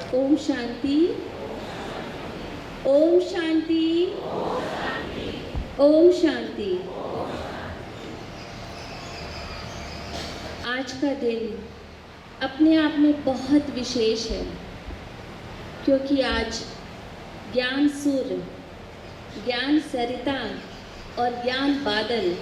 ओम शांति, ओम शांति, ओम शांति। आज का दिन अपने आप में बहुत विशेष है, क्योंकि आज ज्ञान सूर्य, ज्ञान सरिता और ज्ञान बादल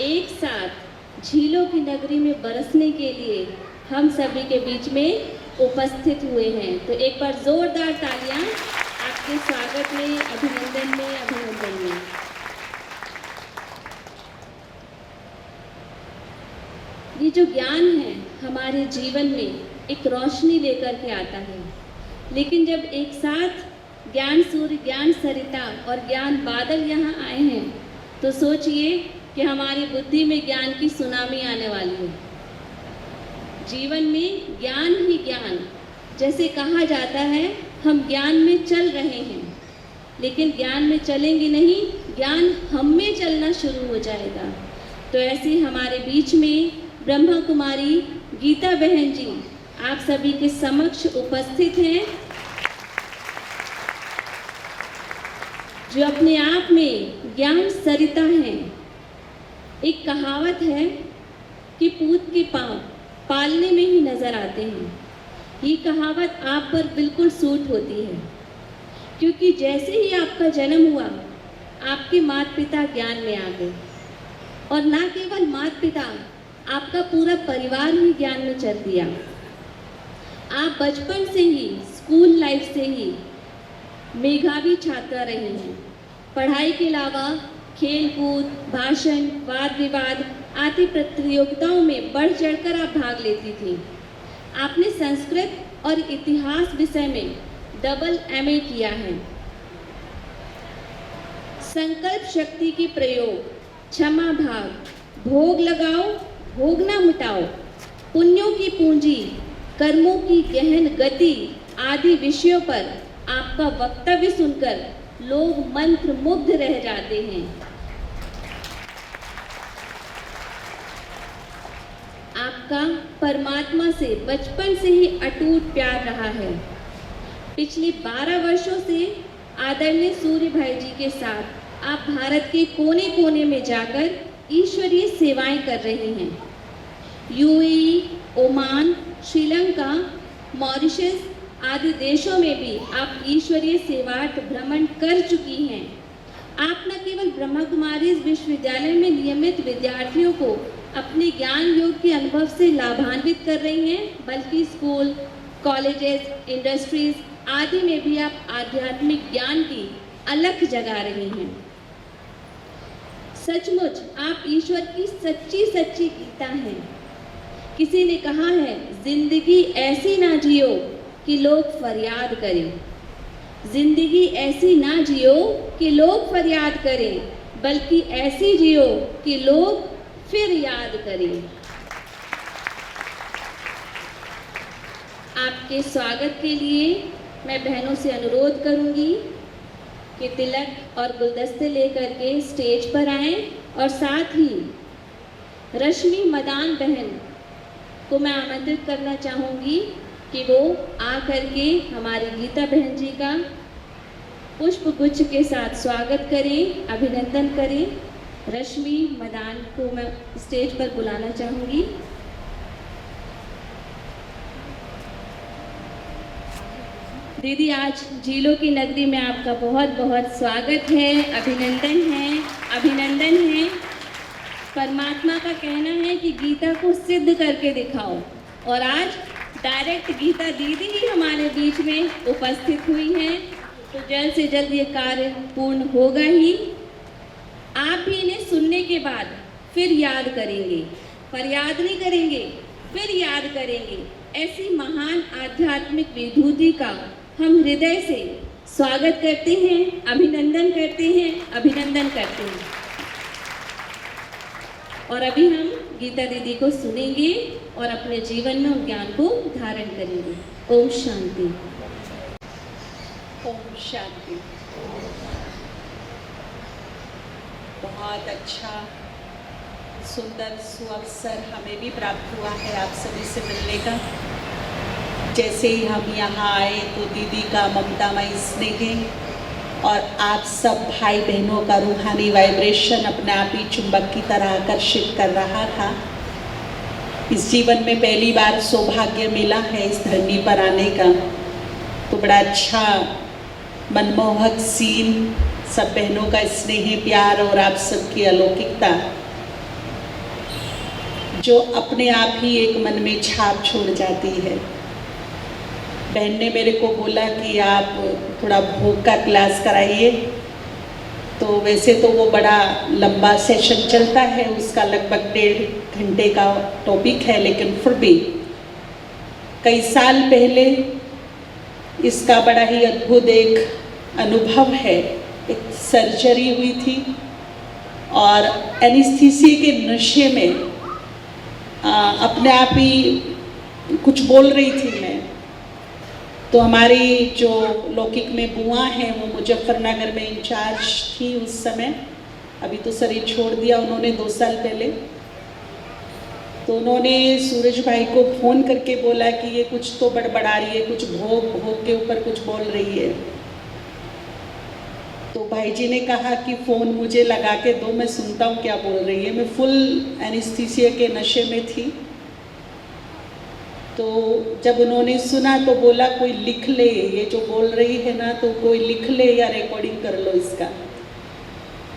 एक साथ झीलों की नगरी में बरसने के लिए हम सभी के बीच में उपस्थित हुए हैं। तो एक बार जोरदार तालियां आपके स्वागत में, अभिनंदन में, अभिनंदन में। ये जो ज्ञान है हमारे जीवन में एक रोशनी लेकर के आता है, लेकिन जब एक साथ ज्ञान सूर्य, ज्ञान सरिता और ज्ञान बादल यहाँ आए हैं तो सोचिए कि हमारी बुद्धि में ज्ञान की सुनामी आने वाली है। जीवन में ज्ञान ही ज्ञान, जैसे कहा जाता है हम ज्ञान में चल रहे हैं, लेकिन ज्ञान में चलेंगे नहीं, ज्ञान हम में चलना शुरू हो जाएगा। तो ऐसे ही हमारे बीच में ब्रह्मा कुमारी गीता बहन जी आप सभी के समक्ष उपस्थित हैं, जो अपने आप में ज्ञान सरिता हैं। एक कहावत है कि पूत के पांव पालने में ही नजर आते हैं। ये कहावत आप पर बिल्कुल सूट होती है, क्योंकि जैसे ही आपका जन्म हुआ आपके माता पिता ज्ञान में आ गए, और ना केवल माता पिता, आपका पूरा परिवार ही ज्ञान में चल दिया। आप बचपन से ही, स्कूल लाइफ से ही मेधावी छात्रा रही हैं। पढ़ाई के अलावा खेल कूद, भाषण, वाद विवाद आदि प्रतियोगिताओं में बढ़ चढ़कर आप भाग लेती थी। आपने संस्कृत और इतिहास विषय में डबल MA किया है। संकल्प शक्ति की प्रयोग, क्षमा भाव, भोग लगाओ भोग ना मिटाओ, पुण्यों की पूंजी, कर्मों की गहन गति आदि विषयों पर आपका वक्तव्य सुनकर लोग मंत्र मुग्ध रह जाते हैं। आपका परमात्मा से बचपन से ही अटूट प्यार रहा है। पिछले 12 वर्षों से आदरणीय सूर्य भाई जी के साथ आप भारत के कोने कोने में जाकर ईश्वरीय सेवाएं कर रहे हैं। UAE, ओमान, श्रीलंका, मॉरिशस आदि देशों में भी आप ईश्वरीय सेवार्थ भ्रमण कर चुकी हैं। आप न केवल ब्रह्मा कुमारी विश्वविद्यालय में नियमित विद्यार्थियों को अपने ज्ञान योग के अनुभव से लाभान्वित कर रही हैं, बल्कि स्कूल, कॉलेजेस, इंडस्ट्रीज आदि में भी आप आध्यात्मिक ज्ञान की अलख जगा रही हैं। सचमुच आप ईश्वर की सच्ची सच्ची गीता हैं। किसी ने कहा है, जिंदगी ऐसी ना जियो कि लोग फरियाद करें, जिंदगी ऐसी ना जियो कि लोग फरियाद करें, बल्कि ऐसी जियो कि लोग फिर याद करें। आपके स्वागत के लिए मैं बहनों से अनुरोध करूंगी कि तिलक और गुलदस्ते लेकर के स्टेज पर आएं, और साथ ही रश्मि मदान बहन को मैं आमंत्रित करना चाहूँगी कि वो आकर के हमारी गीता बहन जी का पुष्प गुच्छ के साथ स्वागत करें, अभिनंदन करें। रश्मि मदान को मैं स्टेज पर बुलाना चाहूँगी। दीदी, आज झीलों की नगरी में आपका बहुत बहुत स्वागत है, अभिनंदन है, अभिनंदन है। परमात्मा का कहना है कि गीता को सिद्ध करके दिखाओ, और आज डायरेक्ट गीता दीदी ही हमारे बीच में उपस्थित हुई हैं, तो जल्द से जल्द ये कार्य पूर्ण होगा ही। आप भी इन्हें सुनने के बाद फिर याद करेंगे, फरियाद नहीं करेंगे, फिर याद करेंगे। ऐसी महान आध्यात्मिक विभूति का हम हृदय से स्वागत करते हैं, अभिनंदन करते हैं, अभिनंदन करते हैं। और अभी हम गीता दीदी को सुनेंगे और अपने जीवन में उन ज्ञान को धारण करेंगे। ओम शांति। ओम शांति। बहुत अच्छा सुंदर सुअवसर हमें भी प्राप्त हुआ है आप सभी से मिलने का। जैसे ही हम यहाँ आए तो दीदी का ममतामयी स्नेह और आप सब भाई बहनों का रूहानी वाइब्रेशन अपने आप ही चुंबक की तरह आकर्षित कर रहा था। इस जीवन में पहली बार सौभाग्य मिला है इस धरनी पर आने का, तो बड़ा अच्छा मनमोहक सीन, सब बहनों का स्नेह प्यार और आप सबकी अलौकिकता जो अपने आप ही एक मन में छाप छोड़ जाती है। बहन ने मेरे को बोला कि आप थोड़ा भोग का क्लास कराइए, तो वैसे तो वो बड़ा लंबा सेशन चलता है, उसका लगभग 1.5 घंटे का टॉपिक है, लेकिन फिर भी कई साल पहले इसका बड़ा ही अद्भुत एक अनुभव है। एक सर्जरी हुई थी और एनेस्थीसिया के नशे में अपने आप ही कुछ बोल रही थी मैं। तो हमारी जो लौकिक में बुआ हैं वो मुजफ्फरनगर में इंचार्ज थी उस समय, अभी तो शरीर छोड़ दिया उन्होंने 2 साल पहले। तो उन्होंने सूरज भाई को फ़ोन करके बोला कि ये कुछ तो बड़बड़ा रही है, कुछ भोग के ऊपर कुछ बोल रही है। तो भाई जी ने कहा कि फ़ोन मुझे लगा के दो, मैं सुनता हूँ क्या बोल रही है। मैं फुल एनेस्थीसिया के नशे में थी। तो जब उन्होंने सुना तो बोला कोई लिख ले, ये जो बोल रही है ना, तो कोई लिख ले या रिकॉर्डिंग कर लो इसका।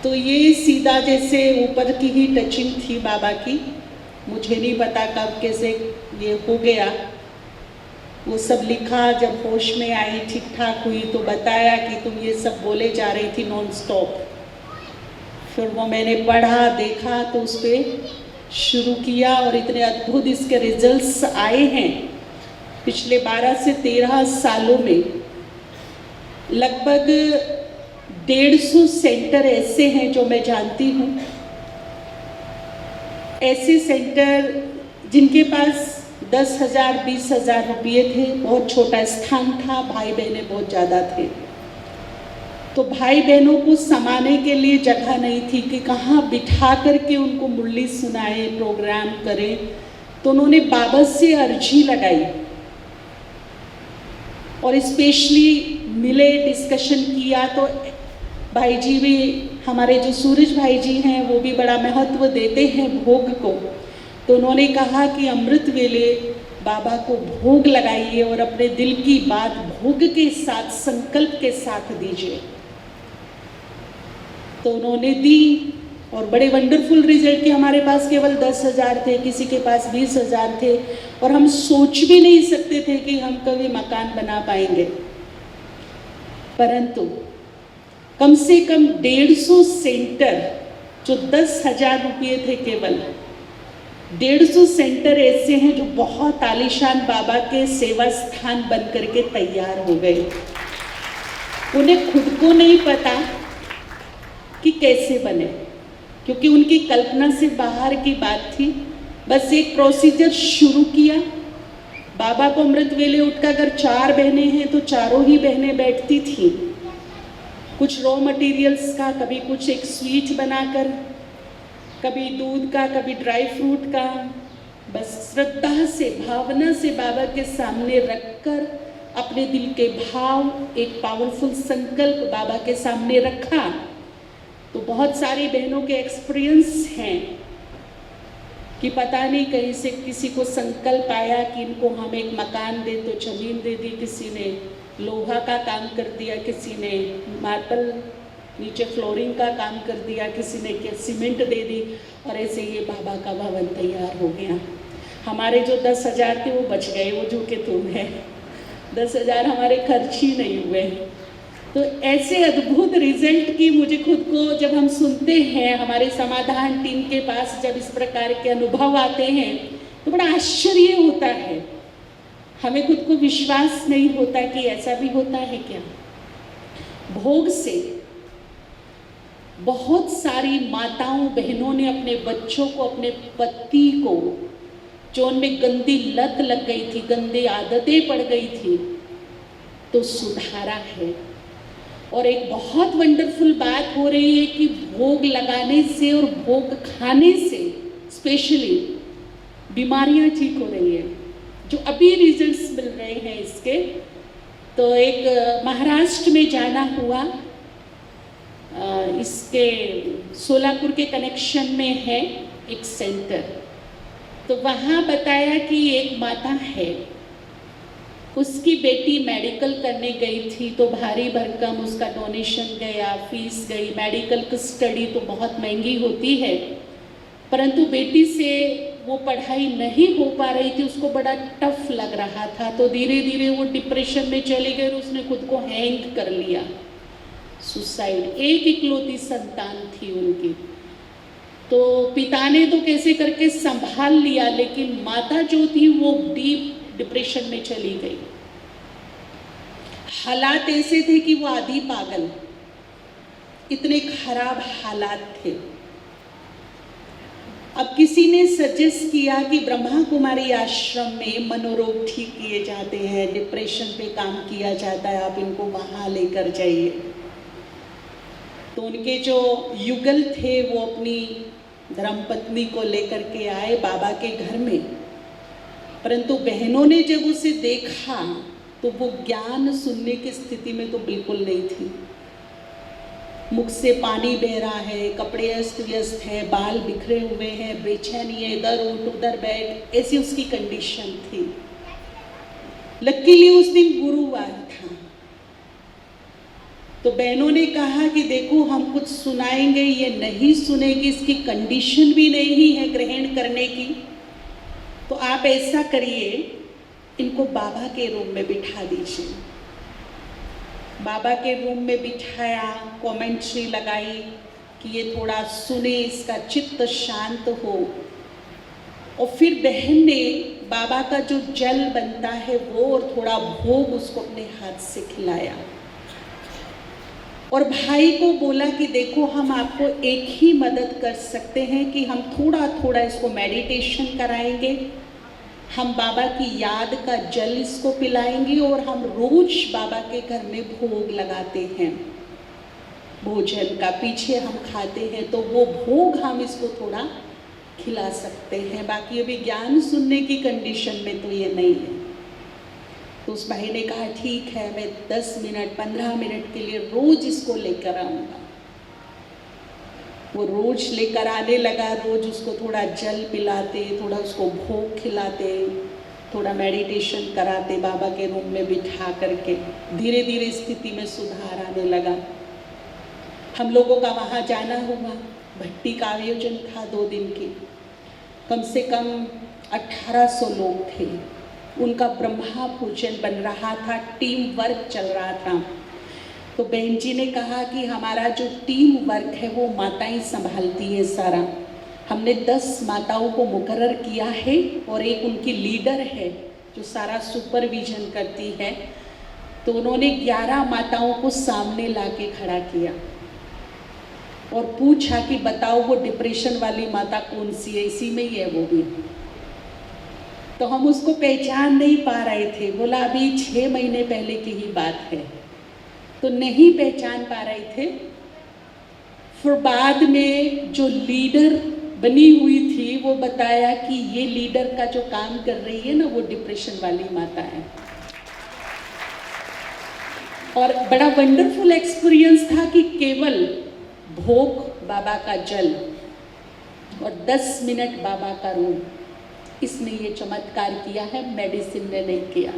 तो ये सीधा जैसे ऊपर की ही टचिंग थी बाबा की, मुझे नहीं पता कब कैसे ये हो गया। वो सब लिखा, जब होश में आई ठीक ठाक हुई तो बताया कि तुम ये सब बोले जा रही थी नॉन स्टॉप। फिर वो मैंने पढ़ा देखा तो उस पर शुरू किया और इतने अद्भुत इसके रिजल्ट्स आए हैं। पिछले 12 से 13 सालों में लगभग 150 सेंटर ऐसे हैं जो मैं जानती हूँ, ऐसे सेंटर जिनके पास 10,000 20,000 रुपये थे, बहुत छोटा स्थान था, भाई बहनें बहुत ज़्यादा थे। तो भाई बहनों को समाने के लिए जगह नहीं थी कि कहाँ बिठा करके उनको मुरली सुनाए, प्रोग्राम करें। तो उन्होंने बाबा से अर्जी लगाई और स्पेशली मिले, डिस्कशन किया। तो भाई जी भी, हमारे जो सूरज भाई जी हैं, वो भी बड़ा महत्व देते हैं भोग को। तो उन्होंने कहा कि अमृत वेले बाबा को भोग लगाइए और अपने दिल की बात भोग के साथ, संकल्प के साथ दीजिए। तो उन्होंने दी और बड़े वंडरफुल रिजल्ट कि हमारे पास केवल 10,000 थे, किसी के पास 20,000 थे, और हम सोच भी नहीं सकते थे कि हम कभी मकान बना पाएंगे। परंतु कम से कम 150 सेंटर, जो 10,000 रुपये थे केवल, 150 सेंटर ऐसे हैं जो बहुत आलीशान बाबा के सेवा स्थान बन करके तैयार हो गए। उन्हें खुद को नहीं पता कि कैसे बने, क्योंकि उनकी कल्पना से बाहर की बात थी। बस एक प्रोसीजर शुरू किया। बाबा को अमृत वेले उठकर अगर 4 बहनें हैं तो चारों ही बहनें बैठती थीं, कुछ रॉ मटेरियल्स का, कभी कुछ एक स्वीट बनाकर, कभी दूध का, कभी ड्राई फ्रूट का, बस श्रद्धा से, भावना से बाबा के सामने रखकर अपने दिल के भाव, एक पावरफुल संकल्प बाबा के सामने रखा। तो बहुत सारी बहनों के एक्सपीरियंस हैं कि पता नहीं कहीं से किसी को संकल्प आया कि इनको हम एक मकान दे, तो जमीन दे दी, किसी ने लोहा का काम कर दिया, किसी ने मार्बल नीचे फ्लोरिंग का काम कर दिया, किसी ने सीमेंट दे दी, और ऐसे ये बाबा का भवन तैयार हो गया। हमारे जो 10,000 थे वो बच गए, वो जो कि तुम है, 10,000 हमारे खर्च ही नहीं हुए। तो ऐसे अद्भुत रिजल्ट की मुझे खुद को, जब हम सुनते हैं हमारे समाधान टीम के पास जब इस प्रकार के अनुभव आते हैं तो बड़ा आश्चर्य होता है। हमें खुद को विश्वास नहीं होता कि ऐसा भी होता है क्या। भोग से बहुत सारी माताओं बहनों ने अपने बच्चों को, अपने पति को, जो उनमें गंदी लत लग गई थी, गंदी आदतें पड़ गई थी, तो सुधारा है। और एक बहुत वंडरफुल बात हो रही है कि भोग लगाने से और भोग खाने से स्पेशली बीमारियां ठीक हो रही है। जो अभी रिजल्ट्स मिल रहे हैं इसके, तो एक महाराष्ट्र में जाना हुआ, इसके सोलापुर के कनेक्शन में है एक सेंटर, तो वहाँ बताया कि एक माता है, उसकी बेटी मेडिकल करने गई थी, तो भारी भरकम उसका डोनेशन गया, फीस गई। मेडिकल की स्टडी तो बहुत महंगी होती है, परंतु बेटी से वो पढ़ाई नहीं हो पा रही थी, उसको बड़ा टफ लग रहा था, तो धीरे धीरे वो डिप्रेशन में चली गई और उसने खुद को हैंग कर लिया, सुसाइड। एक इकलौती संतान थी उनकी, तो पिता ने तो कैसे करके संभाल लिया, लेकिन माता जो थी वो डीप डिप्रेशन में चली गई। हालात ऐसे थे कि वो आधी पागल, इतने खराब हालात थे। अब किसी ने सजेस्ट किया कि ब्रह्मा कुमारी आश्रम में मनोरोग ठीक किए जाते हैं, डिप्रेशन पे काम किया जाता है, आप इनको वहाँ लेकर जाइए। तो उनके जो युगल थे वो अपनी धर्मपत्नी को लेकर के आए बाबा के घर में, परंतु बहनों ने जब उसे देखा तो वो ज्ञान सुनने की स्थिति में तो बिल्कुल नहीं थी। मुख से पानी बह रहा है, कपड़े अस्त व्यस्त है, बाल बिखरे हुए हैं, बेचैनी है, इधर उठ उधर बैठ, ऐसी उसकी कंडीशन थी। लकीली उस दिन गुरुवार था, तो बहनों ने कहा कि देखो हम कुछ सुनाएंगे, ये नहीं सुनेगी, इसकी कंडीशन भी नहीं है ग्रहण करने की, तो आप ऐसा करिए, इनको बाबा के रूम में बिठा दीजिए। बाबा के रूम में बिठाया, कमेंट्री लगाई कि ये थोड़ा सुने, इसका चित्त शांत हो, और फिर बहन ने बाबा का जो जल बनता है वो और थोड़ा भोग उसको अपने हाथ से खिलाया, और भाई को बोला कि देखो हम आपको एक ही मदद कर सकते हैं कि हम थोड़ा थोड़ा इसको मेडिटेशन कराएंगे, हम बाबा की याद का जल इसको पिलाएंगे, और हम रोज बाबा के घर में भोग लगाते हैं, भोजन का पीछे हम खाते हैं, तो वो भोग हम इसको थोड़ा खिला सकते हैं। बाकी अभी ज्ञान सुनने की कंडीशन में तो ये नहीं है। तो उस भाई ने कहा ठीक है, मैं 10 मिनट 15 मिनट के लिए रोज इसको लेकर आऊँगा। वो रोज लेकर आने लगा, रोज उसको थोड़ा जल पिलाते, थोड़ा उसको भोग खिलाते, थोड़ा मेडिटेशन कराते, बाबा के रूम में बिठा करके धीरे धीरे स्थिति में सुधार आने लगा। हम लोगों का वहाँ जाना हुआ, भट्टी का आयोजन था 2 दिन की, कम से कम 1800 लोग थे, उनका ब्रह्मा पूजन बन रहा था, टीम वर्क चल रहा था। तो बहन जी ने कहा कि हमारा जो टीम वर्क है वो माताएं संभालती है सारा। हमने 10 माताओं को मुकर्रर किया है और एक उनकी लीडर है जो सारा सुपरविजन करती है। तो उन्होंने 11 माताओं को सामने लाके खड़ा किया और पूछा कि बताओ वो डिप्रेशन वाली माता कौन सी है, इसी में ही है वो भी। तो हम उसको पहचान नहीं पा रहे थे। बोला अभी 6 महीने पहले की ही बात है, तो नहीं पहचान पा रहे थे। फिर बाद में जो लीडर बनी हुई थी वो बताया कि ये लीडर का जो काम कर रही है ना वो डिप्रेशन वाली माता है। और बड़ा वंडरफुल एक्सपीरियंस था कि केवल भोग बाबा का जल और 10 मिनट बाबा का रूम, इसने ये चमत्कार किया है, मेडिसिन ने नहीं किया,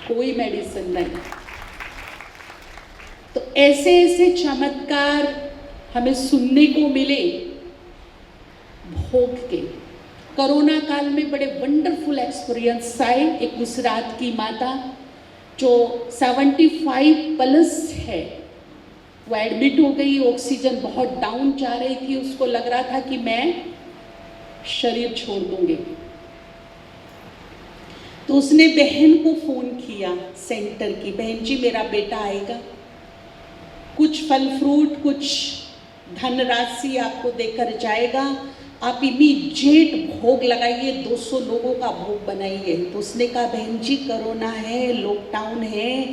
कोई मेडिसिन नहीं। तो ऐसे ऐसे चमत्कार हमें सुनने को मिले भोग के। कोरोना काल में बड़े वंडरफुल एक्सपीरियंस आए। एक गुजरात की माता जो 75 प्लस है, वो एडमिट हो गई, ऑक्सीजन बहुत डाउन जा रही थी, उसको लग रहा था कि मैं शरीर छोड़ दूंगी। तो उसने बहन को फोन किया सेंटर की, बहन जी मेरा बेटा आएगा, कुछ फल फ्रूट कुछ धनराशि आपको देकर जाएगा, आप इमीडिएट भोग लगाइए, 200 लोगों का भोग बनाइए। तो उसने कहा बहन जी कोरोना है, लॉकडाउन है,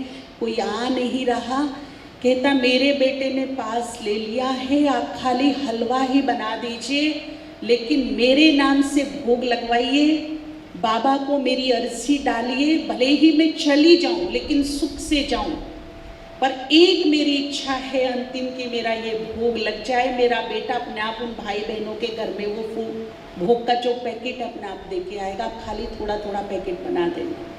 कोई आ नहीं रहा। कहता मेरे बेटे ने पास ले लिया है, आप खाली हलवा ही बना दीजिए, लेकिन मेरे नाम से भोग लगवाइए, बाबा को मेरी अर्जी डालिए, भले ही मैं चली जाऊं लेकिन सुख से जाऊं, पर एक मेरी इच्छा है अंतिम कि मेरा ये भोग लग जाए, मेरा बेटा अपने आप उन भाई बहनों के घर में वो भोग का जो पैकेट अपने आप दे के आएगा, आप खाली थोड़ा थोड़ा पैकेट बना देना।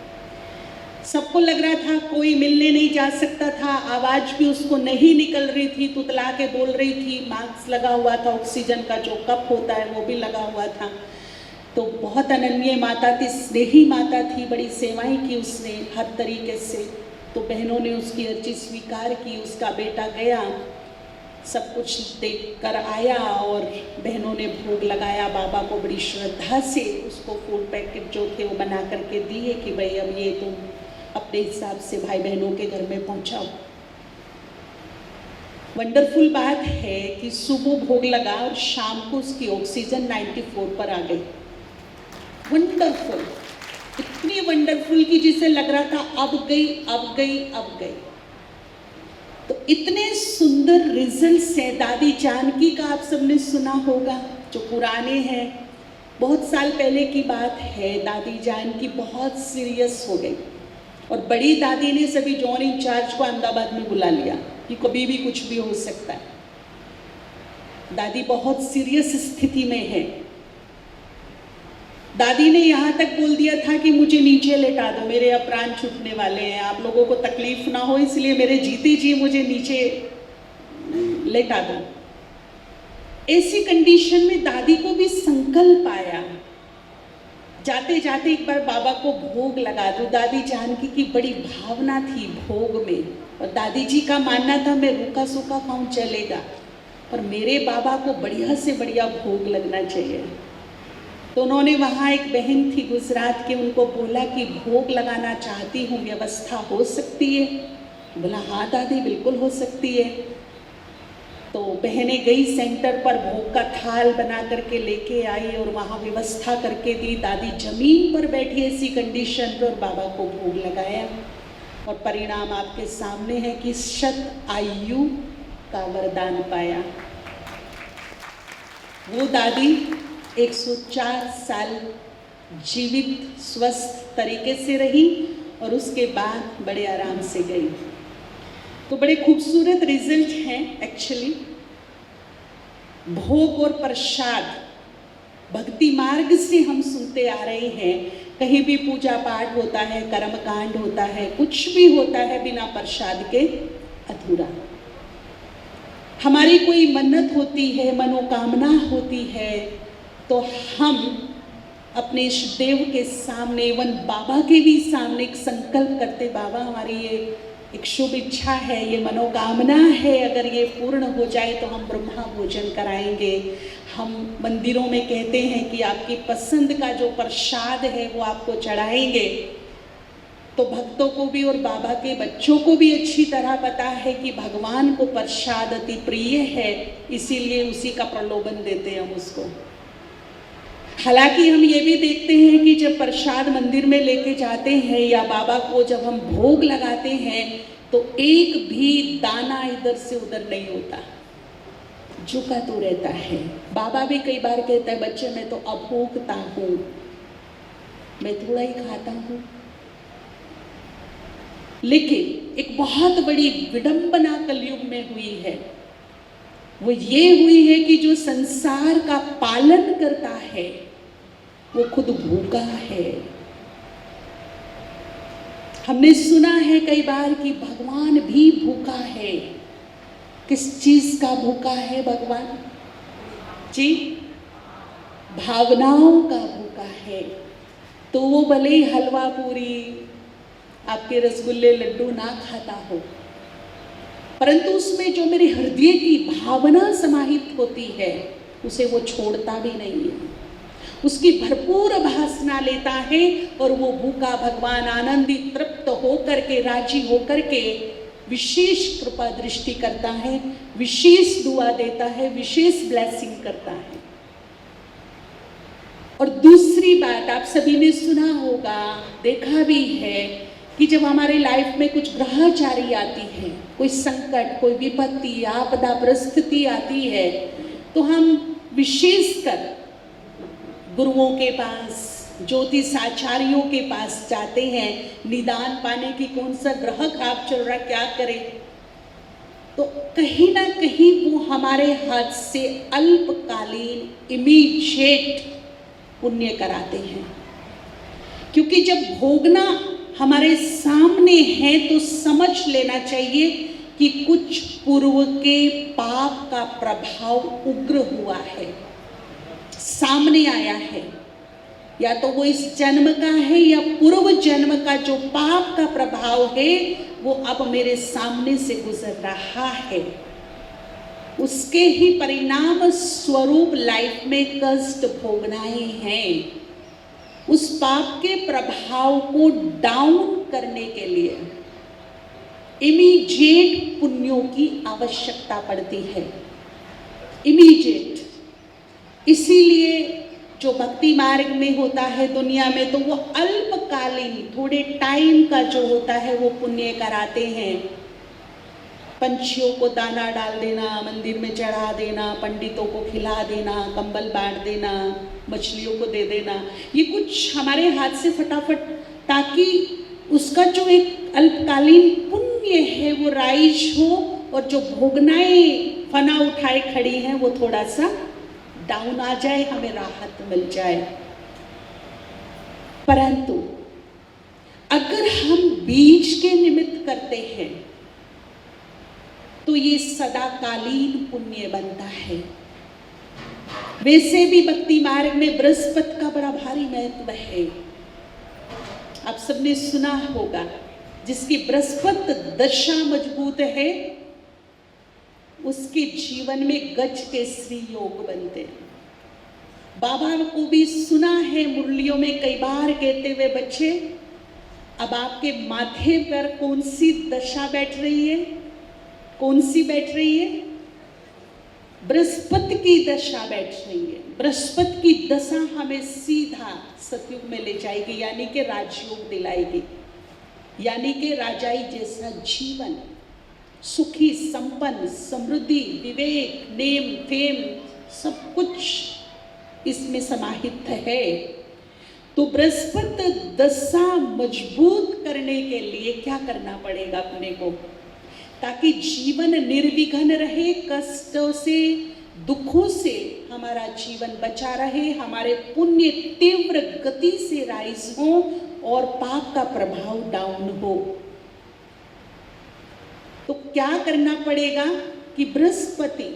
सबको लग रहा था कोई मिलने नहीं जा सकता था, आवाज़ भी उसको नहीं निकल रही थी, तुतला के बोल रही थी, मास्क लगा हुआ था, ऑक्सीजन का जो कप होता है वो भी लगा हुआ था। तो बहुत अनन्य माता थी, स्नेही माता थी, बड़ी सेवाएं की उसने हर तरीके से। तो बहनों ने उसकी अर्जी स्वीकार की, उसका बेटा गया, सब कुछ देख कर आया और बहनों ने भोग लगाया बाबा को, बड़ी श्रद्धा से उसको फूड पैकेट जो थे वो बना करके दिए कि भाई अब ये तुम अपने हिसाब से भाई बहनों के घर में पहुंचाओ। वंडरफुल बात है कि सुबह भोग लगा और शाम को उसकी ऑक्सीजन 94 पर आ गई। वंडरफुल, इतनी वंडरफुल कि जिसे लग रहा था अब गई अब गई अब गई। तो इतने सुंदर रिजल्ट्स हैं। दादी जानकी का आप सबने सुना होगा, जो पुराने हैं, बहुत साल पहले की बात है। दादी जानकी बहुत सीरियस हो गई और बड़ी दादी ने सभी जॉन इंचार्ज को अहमदाबाद में बुला लिया कि कभी भी कुछ भी हो सकता है। दादी बहुत सीरियस स्थिति में है। दादी ने यहाँ तक बोल दिया था कि मुझे नीचे लेटा दो, मेरे अब प्राण छूटने वाले हैं, आप लोगों को तकलीफ ना हो इसलिए मेरे जीते जी मुझे नीचे लेटा दो। ऐसी कंडीशन में दादी को भी संकल्प आया, जाते जाते एक बार बाबा को भोग लगा दूं। दादी जानकी की बड़ी भावना थी भोग में, और दादी जी का मानना था मैं रूखा सूखा खाऊं चलेगा, पर मेरे बाबा को बढ़िया से बढ़िया भोग लगना चाहिए। तो उन्होंने वहाँ एक बहन थी गुजरात की, उनको बोला कि भोग लगाना चाहती हूँ, व्यवस्था हो सकती है? बोला हाँ दादी बिल्कुल हो सकती है। तो बहनें गई सेंटर पर, भोग का थाल बना करके लेके आई और वहाँ व्यवस्था करके दी। दादी जमीन पर बैठी ऐसी कंडीशन पर और बाबा को भोग लगाया, और परिणाम आपके सामने है कि 100 आयु का वरदान पाया। वो दादी 104 साल जीवित स्वस्थ तरीके से रही और उसके बाद बड़े आराम से गई। तो बड़े खूबसूरत रिजल्ट हैं एक्चुअली। भोग और प्रसाद भक्ति मार्ग से हम सुनते आ रहे हैं, कहीं भी पूजा पाठ होता है, कर्मकांड होता है, कुछ भी होता है बिना प्रसाद के अधूरा। हमारी कोई मन्नत होती है, मनोकामना होती है, तो हम अपने इष्ट देव के सामने, एवं बाबा के भी सामने एक संकल्प करते, बाबा हमारी ये एक शुभ इच्छा है, ये मनोकामना है, अगर ये पूर्ण हो जाए तो हम ब्रह्मा भोजन कराएंगे। हम मंदिरों में कहते हैं कि आपकी पसंद का जो प्रसाद है वो आपको चढ़ाएंगे। तो भक्तों को भी और बाबा के बच्चों को भी अच्छी तरह पता है कि भगवान को प्रसाद अति प्रिय है, इसीलिए उसी का प्रलोभन देते हैं हम उसको। हालांकि हम ये भी देखते हैं कि जब प्रसाद मंदिर में लेके जाते हैं या बाबा को जब हम भोग लगाते हैं तो एक भी दाना इधर से उधर नहीं होता, झुका तो रहता है। बाबा भी कई बार कहता है, बच्चे मैं तो अभोक्ता हूँ, मैं थोड़ा ही खाता हूँ। लेकिन एक बहुत बड़ी विडंबना कलयुग में हुई है, वो ये हुई है कि जो संसार का पालन करता है वो खुद भूखा है। हमने सुना है कई बार कि भगवान भी भूखा है। किस चीज का भूखा है भगवान जी? भावनाओं का भूखा है। तो वो भले ही हलवा पूरी, आपके रसगुल्ले लड्डू ना खाता हो, परंतु उसमें जो मेरे हृदय की भावना समाहित होती है उसे वो छोड़ता भी नहीं है, उसकी भरपूर भासना लेता है। और वो भूखा भगवान आनंदित तृप्त होकर के, राजी होकर के विशेष कृपा दृष्टि करता है, विशेष दुआ देता है, विशेष ब्लेसिंग करता है। और दूसरी बात आप सभी ने सुना होगा, देखा भी है कि जब हमारे लाइफ में कुछ ग्रहचारी आती है, कोई संकट, कोई विपत्ति, आपदा, परिस्थिति आती है, तो हम विशेषकर गुरुओं के पास, ज्योतिष आचार्यों के पास जाते हैं निदान पाने की, कौन सा ग्रह खराब चल रहा, क्या करें, तो कहीं ना कहीं वो हमारे हाथ से अल्पकालीन इमीडिएट पुण्य कराते हैं। क्योंकि जब भोगना हमारे सामने है तो समझ लेना चाहिए कि कुछ पूर्व के पाप का प्रभाव उग्र हुआ है, सामने आया है, या तो वो इस जन्म का है या पूर्व जन्म का जो पाप का प्रभाव है वो अब मेरे सामने से गुजर रहा है। उसके ही परिणाम स्वरूप लाइफ में कष्ट भोगना ही है। उस पाप के प्रभाव को डाउन करने के लिए इमीडिएट पुण्यों की आवश्यकता पड़ती है, इमीडिएट। इसीलिए जो भक्ति मार्ग में होता है दुनिया में, तो वो अल्पकालीन थोड़े टाइम का जो होता है वो पुण्य कराते हैं। पंछियों को दाना डाल देना, मंदिर में चढ़ा देना, पंडितों को खिला देना, कंबल बांट देना, मछलियों को दे देना, ये कुछ हमारे हाथ से फटाफट, ताकि उसका जो एक अल्पकालीन पुण्य है वो राइज हो और जो भोगनाएं फना उठाए खड़ी हैं वो थोड़ा सा डाउन आ जाए, हमें राहत मिल जाए। परंतु अगर हम बीज के निमित्त करते हैं तो ये सदाकालीन पुण्य बनता है। वैसे भी भक्ति मार्ग में बृहस्पति का बड़ा भारी महत्व है। आप सबने सुना होगा, जिसकी बृहस्पति दशा मजबूत है उसके जीवन में गज केसरी योग बनते हैं। बाबा को भी सुना है मुरलियों में कई बार कहते हुए, बच्चे अब आपके माथे पर कौन सी दशा बैठ रही है, कौन सी बैठ रही है? बृहस्पति की दशा बैठ रही है। बृहस्पति की दशा हमें सीधा सतयुग में ले जाएगी, यानी कि राजयोग दिलाएगी, यानी कि राजाई जैसा जीवन, सुखी, संपन्न, समृद्धि, विवेक, नेम फेम, सब कुछ इसमें समाहित है। तो बृहस्पति दशा मजबूत करने के लिए क्या करना पड़ेगा अपने को, ताकि जीवन निर्विघ्न रहे, कष्टों से, दुखों से हमारा जीवन बचा रहे, हमारे पुण्य तीव्र गति से राइज हो और पाप का प्रभाव डाउन हो। तो क्या करना पड़ेगा कि बृहस्पति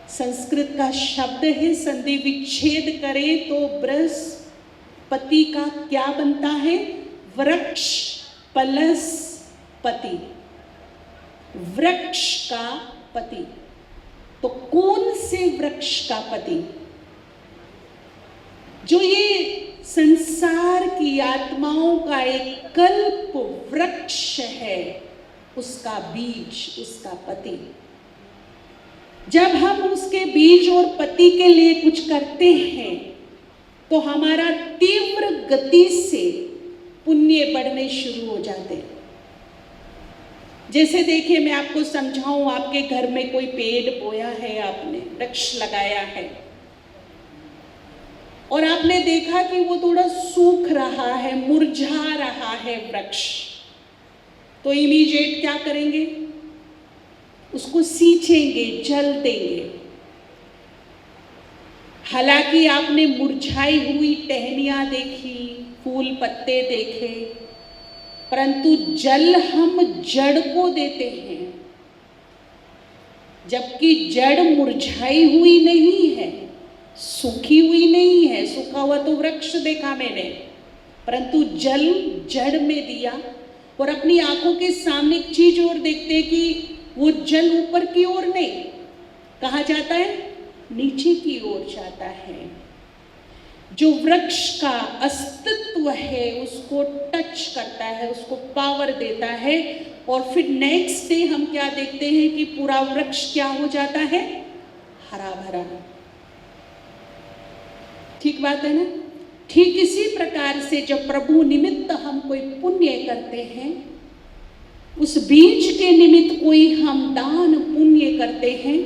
संस्कृत का शब्द है, संधि विच्छेद करें तो बृहस्पति का क्या बनता है? वृक्ष प्लस पति, वृक्ष का पति। तो कौन से वृक्ष का पति? जो ये संसार की आत्माओं का एक कल्प वृक्ष है, उसका बीज, उसका पति। जब हम उसके बीज और पति के लिए कुछ करते हैं तो हमारा तीव्र गति से पुण्य बढ़ने शुरू हो जाते हैं। जैसे देखिए, मैं आपको समझाऊं, आपके घर में कोई पेड़ बोया है, आपने वृक्ष लगाया है और आपने देखा कि वो थोड़ा सूख रहा है, मुरझा रहा है वृक्ष, तो इमीडिएट क्या करेंगे? उसको सींचेंगे, जल देंगे। हालांकि आपने मुरझाई हुई टहनियां देखी, फूल पत्ते देखे, परंतु जल हम जड़ को देते हैं, जबकि जड़ मुरझाई हुई नहीं है, सूखी हुई नहीं है। सूखा हुआ तो वृक्ष देखा मैंने, परंतु जल जड़ में दिया। और अपनी आंखों के सामने एक चीज और देखते कि वो जल ऊपर की ओर नहीं, कहाँ जाता है? नीचे की ओर जाता है। जो वृक्ष का अस्तित्व है उसको टच करता है, उसको पावर देता है, और फिर नेक्स्ट डे हम क्या देखते हैं कि पूरा वृक्ष क्या हो जाता है? हरा भरा। ठीक बात है ना? ठीक इसी प्रकार से जब प्रभु निमित्त हम कोई पुण्य करते हैं, उस बीज के निमित्त कोई हम दान पुण्य करते हैं,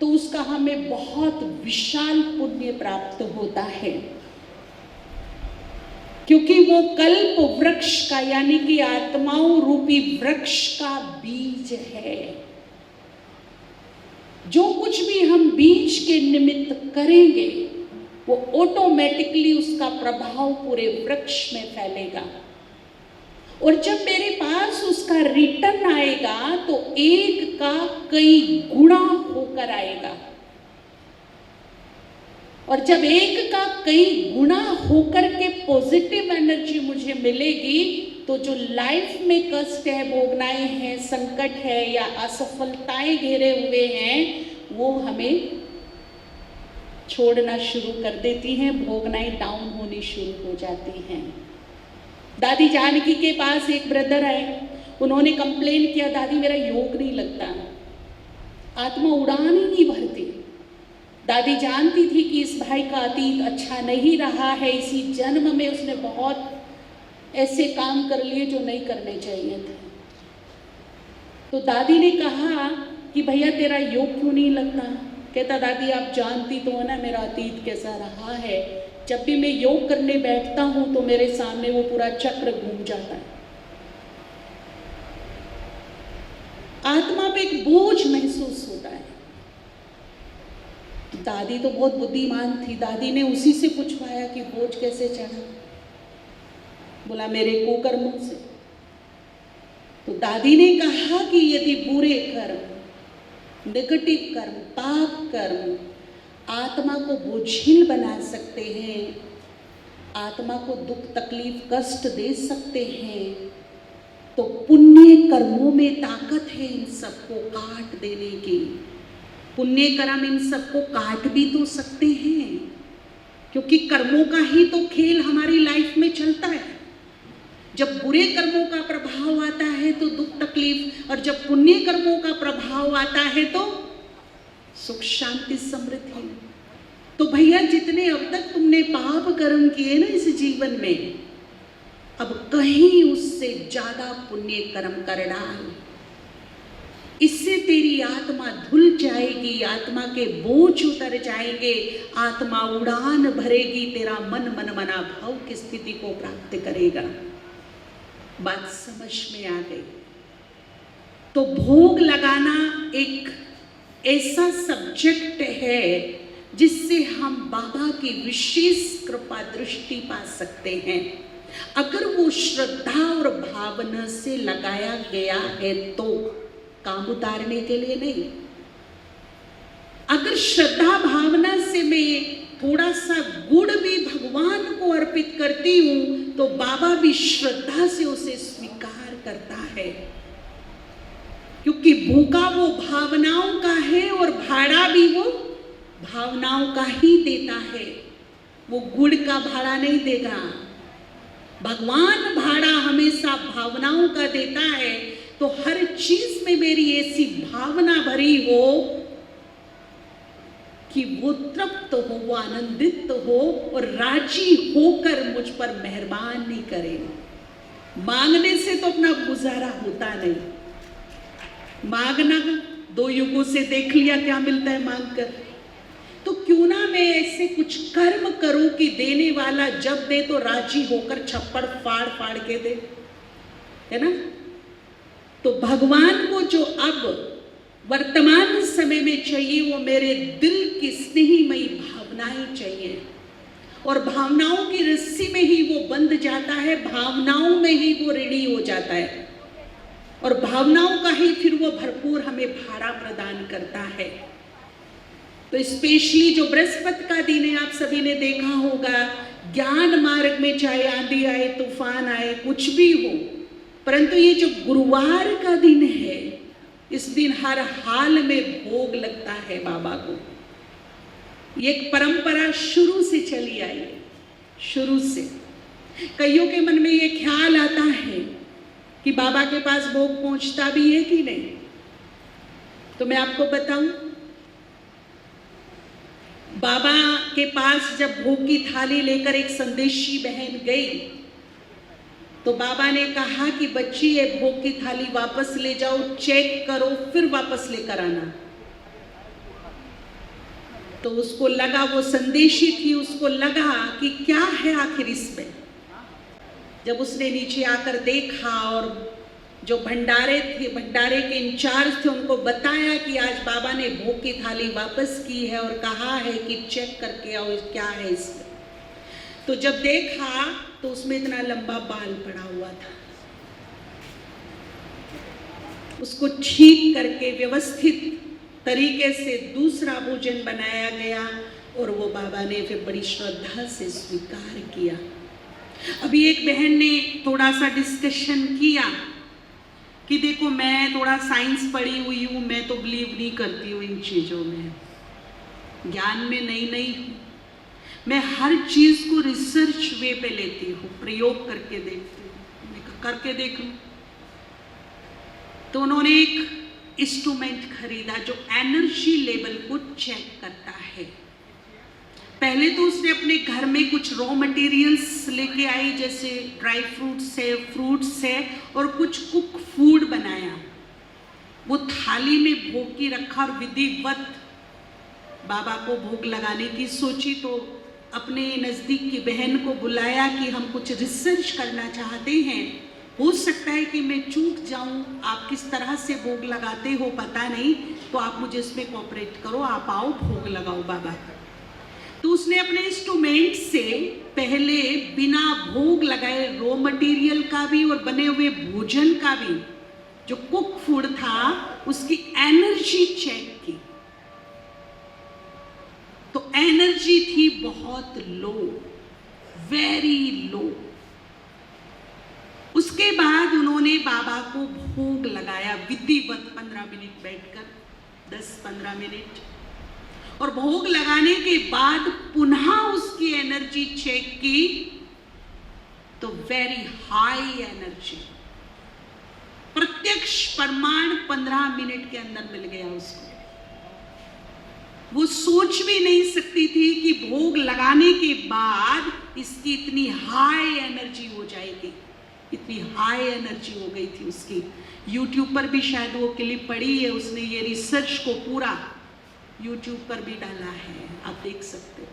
तो उसका हमें बहुत विशाल पुण्य प्राप्त होता है। क्योंकि वो कल्प वृक्ष का यानी कि आत्माओं रूपी वृक्ष का बीज है। जो कुछ भी हम बीज के निमित्त करेंगे वो ऑटोमेटिकली उसका प्रभाव पूरे वृक्ष में फैलेगा, और जब मेरे पास उसका रिटर्न आएगा तो एक का कई गुना होकर आएगा, और जब एक का कई गुना होकर के पॉजिटिव एनर्जी मुझे मिलेगी तो जो लाइफ में कष्ट है, भोगनाएं हैं, संकट है या असफलताएं घेरे हुए हैं, वो हमें छोड़ना शुरू कर देती हैं, भोगनाएं डाउन होनी शुरू हो जाती हैं। दादी जानकी के पास एक ब्रदर आए, उन्होंने कंप्लेन किया, दादी मेरा योग नहीं लगता, आत्मा उड़ान ही नहीं भरती। दादी जानती थी कि इस भाई का अतीत अच्छा नहीं रहा है, इसी जन्म में उसने बहुत ऐसे काम कर लिए जो नहीं करने चाहिए थे। तो दादी ने कहा कि भैया तेरा योग क्यों नहीं लगता? कहता दादी आप जानती तो हो ना मेरा अतीत कैसा रहा है, जब भी मैं योग करने बैठता हूं तो मेरे सामने वो पूरा चक्र घूम जाता है, आत्मा पे एक बोझ महसूस होता है। तो दादी तो बहुत बुद्धिमान थी, दादी ने उसी से पूछवाया कि बोझ कैसे चढ़ा? बोला मेरे कुकर्मों से। तो दादी ने कहा कि यदि बुरे कर्म, नेगेटिव कर्म, पाप कर्म आत्मा को बोझिल बना सकते हैं, आत्मा को दुख तकलीफ कष्ट दे सकते हैं, तो पुण्य कर्मों में ताकत है इन सबको काट देने की। पुण्य कर्म इन सबको काट भी तो सकते हैं, क्योंकि कर्मों का ही तो खेल हमारी लाइफ में चलता है। जब बुरे कर्मों का प्रभाव आता है तो दुख तकलीफ, और जब पुण्य कर्मों का प्रभाव आता है तो सुख शांति समृद्धि। तो भैया जितने अब तक तुमने पाप कर्म किए ना इस जीवन में, अब कहीं उससे ज्यादा पुण्य कर्म कर डाल, इससे तेरी आत्मा धुल जाएगी, आत्मा के बोझ उतर जाएंगे, आत्मा उड़ान भरेगी, तेरा मन मनमना भाव की स्थिति को प्राप्त करेगा। बात समझ में आ गई? तो भोग लगाना एक ऐसा सब्जेक्ट है जिससे हम बाबा की विशेष कृपा दृष्टि पा सकते हैं, अगर वो श्रद्धा और भावना से लगाया गया है तो, काम उतारने के लिए नहीं। अगर श्रद्धा भावना से मैं थोड़ा सा गुड़ भी भगवान को अर्पित करती हूं तो बाबा भी श्रद्धा से उसे स्वीकार करता है, क्योंकि भूखा वो भावनाओं का है और भाड़ा भी वो भावनाओं का ही देता है, वो गुड़ का भाड़ा नहीं देगा। भगवान भाड़ा हमेशा भावनाओं का देता है। तो हर चीज में मेरी ऐसी भावना भरी हो कि वो तृप्त हो, वो आनंदित हो और राजी होकर मुझ पर मेहरबान नहीं करे। मांगने से तो अपना गुजारा होता नहीं, मांगना 2 युगों से देख लिया क्या मिलता है मांग कर। तो क्यों ना मैं ऐसे कुछ कर्म करूं कि देने वाला जब दे तो राजी होकर छप्पड़ फाड़ फाड़ के दे, है ना। तो भगवान को जो अब वर्तमान समय में चाहिए वो मेरे दिल की स्नेहीमयी भावनाएं चाहिए, और भावनाओं की रस्सी में ही वो बंध जाता है, भावनाओं में ही वो ऋणी हो जाता है, और भावनाओं का ही फिर वो भरपूर हमें भाड़ा प्रदान करता है। तो स्पेशली जो बृहस्पति का दिन है, आप सभी ने देखा होगा, ज्ञान मार्ग में चाहे आंधी आए, तूफान आए, कुछ भी हो, परंतु ये जो गुरुवार का दिन है, इस दिन हर हाल में भोग लगता है बाबा को। ये एक परंपरा शुरू से चली आई है, शुरू से। कईयों के मन में ये ख्याल आता है कि बाबा के पास भोग पहुंचता भी है कि नहीं। तो मैं आपको बताऊं, बाबा के पास जब भोग की थाली लेकर एक संदेशी बहन गई तो बाबा ने कहा कि बच्ची ये भोग की थाली वापस ले जाओ, चेक करो, फिर वापस लेकर आना। तो उसको लगा, वो संदेशी थी, उसको लगा कि क्या है आखिर इसमें, जब उसने नीचे आकर देखा और जो भंडारे थे, भंडारे के इंचार्ज थे, उनको बताया कि आज बाबा ने भोग की थाली वापस की है और कहा है कि चेक करके आओ क्या है इसमें। तो जब देखा तो उसमें इतना लंबा बाल पड़ा हुआ था। उसको ठीक करके व्यवस्थित तरीके से दूसरा भोजन बनाया गया और वो बाबा ने फिर बड़ी श्रद्धा से स्वीकार किया। अभी एक बहन ने थोड़ा सा डिस्कशन किया कि देखो मैं थोड़ा साइंस पढ़ी हुई हूँ, मैं तो बिलीव नहीं करती हूँ इन चीज़ों में, ज्ञान में नई हूँ, मैं हर चीज़ को रिसर्च वे पे लेती हूँ, प्रयोग करके देखती हूँ, मैं करके देख लूँ। तो उन्होंने एक इंस्ट्रूमेंट खरीदा जो एनर्जी लेवल को चेक करता है। पहले तो उसने अपने घर में कुछ रॉ मटेरियल्स लेके आई, जैसे ड्राई फ्रूट्स है और कुछ कुक फूड बनाया। वो थाली में भोग की रखा और विधिवत बाबा को भोग लगाने की सोची। तो अपने नज़दीक की बहन को बुलाया कि हम कुछ रिसर्च करना चाहते हैं, हो सकता है कि मैं चूक जाऊं, आप किस तरह से भोग लगाते हो पता नहीं, तो आप मुझे इसमें कोऑपरेट करो, आप आओ भोग लगाओ बाबा का। तो उसने अपने इंस्ट्रूमेंट से पहले बिना भोग लगाए रॉ मटेरियल का भी और बने हुए भोजन का भी जो कुक फूड था उसकी एनर्जी चेक की। तो एनर्जी थी बहुत लो, वेरी लो। उसके बाद उन्होंने बाबा को भोग लगाया विधिवत 15 मिनट बैठकर, 10-15 मिनट, और भोग लगाने के बाद पुनः उसकी एनर्जी चेक की तो वेरी हाई एनर्जी, प्रत्यक्ष प्रमाण 15 मिनट के अंदर मिल गया उसको। वो सोच भी नहीं सकती थी कि भोग लगाने के बाद इसकी इतनी हाई एनर्जी हो जाएगी, इतनी हाई एनर्जी हो गई थी उसकी। YouTube पर भी शायद वो क्लिप पड़ी है, उसने ये रिसर्च को पूरा YouTube पर भी डाला है, आप देख सकते हो,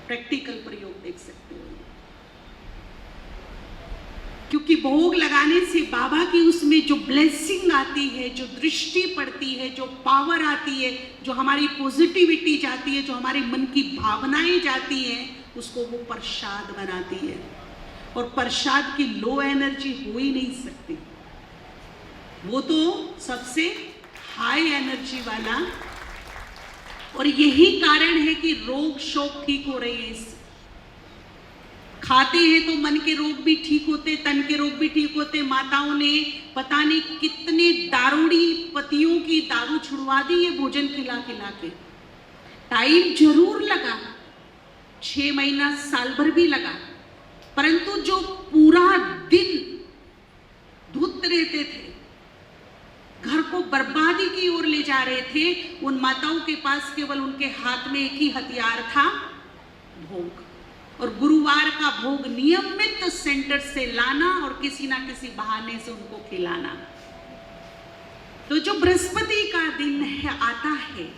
प्रैक्टिकल प्रयोग देख सकते हो। क्योंकि भोग लगाने से बाबा की उसमें जो ब्लेसिंग आती है, जो दृष्टि पड़ती है, जो पावर आती है, जो हमारी पॉजिटिविटी जाती है, जो हमारे मन की भावनाएं जाती हैं, उसको वो प्रसाद बनाती है। और प्रसाद की लो एनर्जी हो ही नहीं सकती, वो तो सबसे हाई एनर्जी वाला। और यही कारण है कि रोग शोक ठीक हो रहे हैं इससे। खाते हैं तो मन के रोग भी ठीक होते, तन के रोग भी ठीक होते। माताओं ने पता नहीं कितने दारूड़ी पतियों की दारू छुड़वा दी है भोजन खिला खिला के। टाइम जरूर लगा, 6 महीना साल भर भी लगा, परंतु जो पूरा दिन धुत रहते थे, घर को बर्बादी की ओर ले जा रहे थे, उन माताओं के पास केवल उनके हाथ में एक ही हथियार था, भोग। और गुरुवार का भोग नियमित सेंटर से लाना और किसी ना किसी बहाने से उनको खिलाना। तो जो बृहस्पति का दिन है आता है,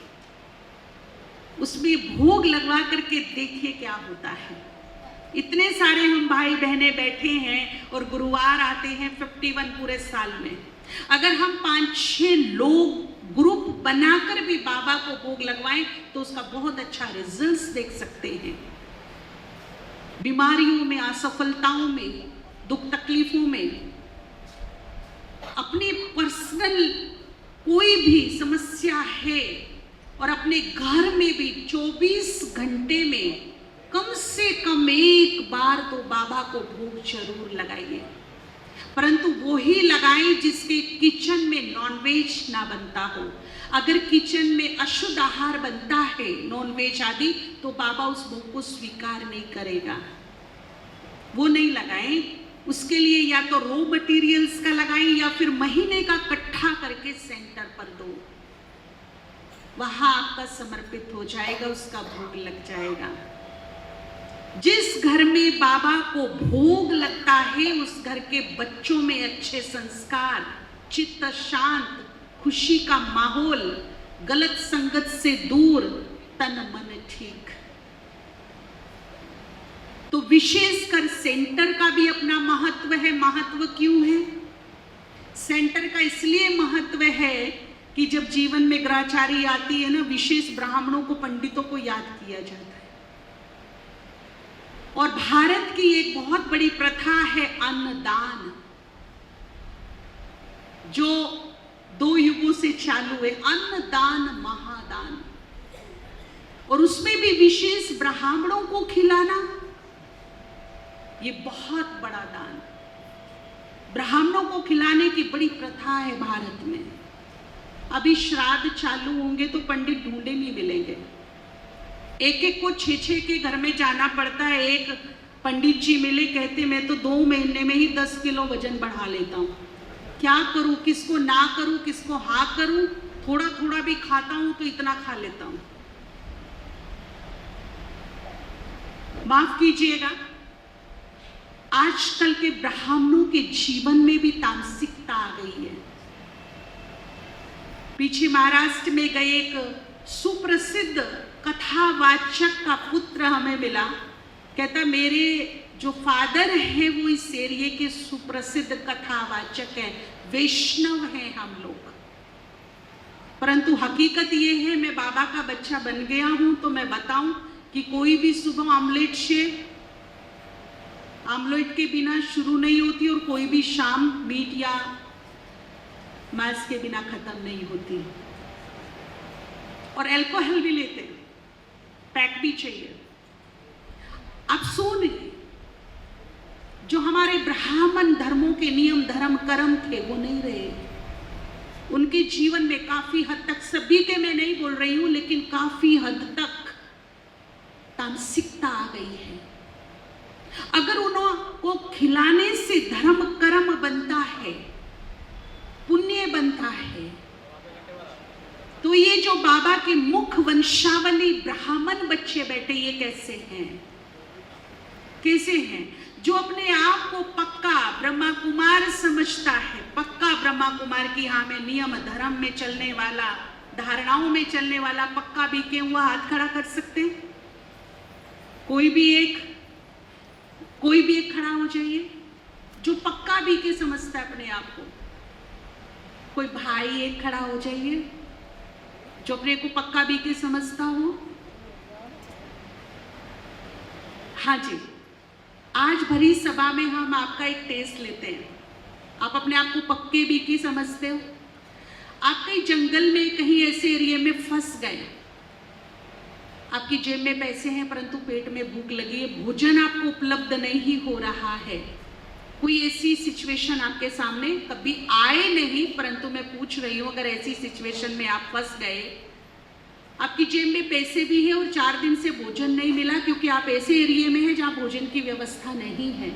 उसमें भोग लगवा करके देखिए क्या होता है। इतने सारे हम भाई बहनें बैठे हैं और गुरुवार आते हैं 51 पूरे साल में। अगर हम 5-6 लोग ग्रुप बनाकर भी बाबा को भोग लगवाएं तो उसका बहुत अच्छा रिजल्ट्स देख सकते हैं। बीमारियों में, असफलताओं में, दुख तकलीफों में, अपनी पर्सनल कोई भी समस्या है और अपने घर में भी 24 घंटे में कम से कम एक बार तो बाबा को भोग जरूर लगाइए। परंतु वो ही लगाएं जिसके किचन में नॉनवेज ना बनता हो। अगर किचन में अशुद्ध आहार बनता है, नॉनवेज आदि, तो बाबा उस भोग को स्वीकार नहीं करेगा, वो नहीं लगाएं। उसके लिए या तो रॉ मटेरियल्स का लगाएं या फिर महीने का इकट्ठा करके सेंटर पर दो, वहां आपका समर्पित हो जाएगा, उसका भोग लग जाएगा। जिस घर में बाबा को भोग लगता है उस घर के बच्चों में अच्छे संस्कार, चित्त शांत, खुशी का माहौल, गलत संगत से दूर, तन मन ठीक। तो विशेषकर सेंटर का भी अपना महत्व है। महत्व क्यों है? सेंटर का इसलिए महत्व है कि जब जीवन में ग्रहचारी आती है ना, विशेष ब्राह्मणों को, पंडितों को याद किया जाता है। और भारत की एक बहुत बड़ी प्रथा है अन्नदान, जो 2 युगों से चालू है, अन्नदान महादान। और उसमें भी विशेष ब्राह्मणों को खिलाना, ये बहुत बड़ा दान। ब्राह्मणों को खिलाने की बड़ी प्रथा है भारत में। अभी श्राद्ध चालू होंगे तो पंडित ढूंढे नहीं मिलेंगे, एक को 6 के घर में जाना पड़ता है। एक पंडित जी मिले, कहते मैं तो 2 महीने में ही 10 किलो वजन बढ़ा लेता हूँ, क्या करूँ, किसको ना करूँ, किसको हाँ करूँ, थोड़ा थोड़ा भी खाता हूँ तो इतना खा लेता हूँ। माफ कीजिएगा, आजकल के ब्राह्मणों के जीवन में भी तामसिकता आ गई है। पीछे महाराष्ट्र में गए एक सुप्रसिद्ध कथावाचक का पुत्र हमें मिला, कहता मेरे जो फादर हैं वो इस एरिया के सुप्रसिद्ध कथावाचक हैं, वैष्णव हैं हम लोग। परंतु हकीकत ये है, मैं बाबा का बच्चा बन गया हूं तो मैं बताऊं कि कोई भी सुबह आमलेट के बिना शुरू नहीं होती और कोई भी शाम मीट या मांस के बिना खत्म नहीं होती। और अल्कोहल भी लेते हैं, पैक भी चाहिए। अब सुनिए, जो हमारे ब्राह्मण धर्मों के नियम धर्म कर्म थे वो नहीं रहे। उनके जीवन में काफी हद तक, सभी के मैं नहीं बोल रही हूं, लेकिन काफी हद तक तामसिकता आ गई है। अगर उनको खिलाने से धर्म कर्म बनता है, पुण्य बनता है, तो ये जो बाबा के मुख वंशावली ब्राह्मण बच्चे बैठे, ये कैसे हैं? कैसे हैं? जो अपने आप को पक्का ब्रह्मा कुमार समझता है, पक्का ब्रह्मा कुमार की, हाँ मैं नियम धर्म में चलने वाला, धारणाओं में चलने वाला पक्का भी के हुआ हाथ खड़ा कर सकते हैं? कोई भी एक खड़ा हो जाइए जो पक्का भी के समझता है अपने आप को। कोई भाई एक खड़ा हो जाइए जो अपने को पक्का भी के समझता हो। हाँ जी, आज भरी सभा में हम आपका एक टेस्ट लेते हैं। आप अपने आप को पक्के भी की समझते हो? आप कहीं जंगल में, कहीं ऐसे एरिया में फंस गए, आपकी जेब में पैसे हैं परंतु पेट में भूख लगी है, भोजन आपको उपलब्ध नहीं हो रहा है। कोई ऐसी सिचुएशन आपके सामने कभी आए नहीं, परंतु मैं पूछ रही हूँ, अगर ऐसी सिचुएशन में आप फंस गए, आपकी जेब में पैसे भी है और 4 दिन से भोजन नहीं मिला क्योंकि आप ऐसे एरिया में हैं जहाँ भोजन की व्यवस्था नहीं है।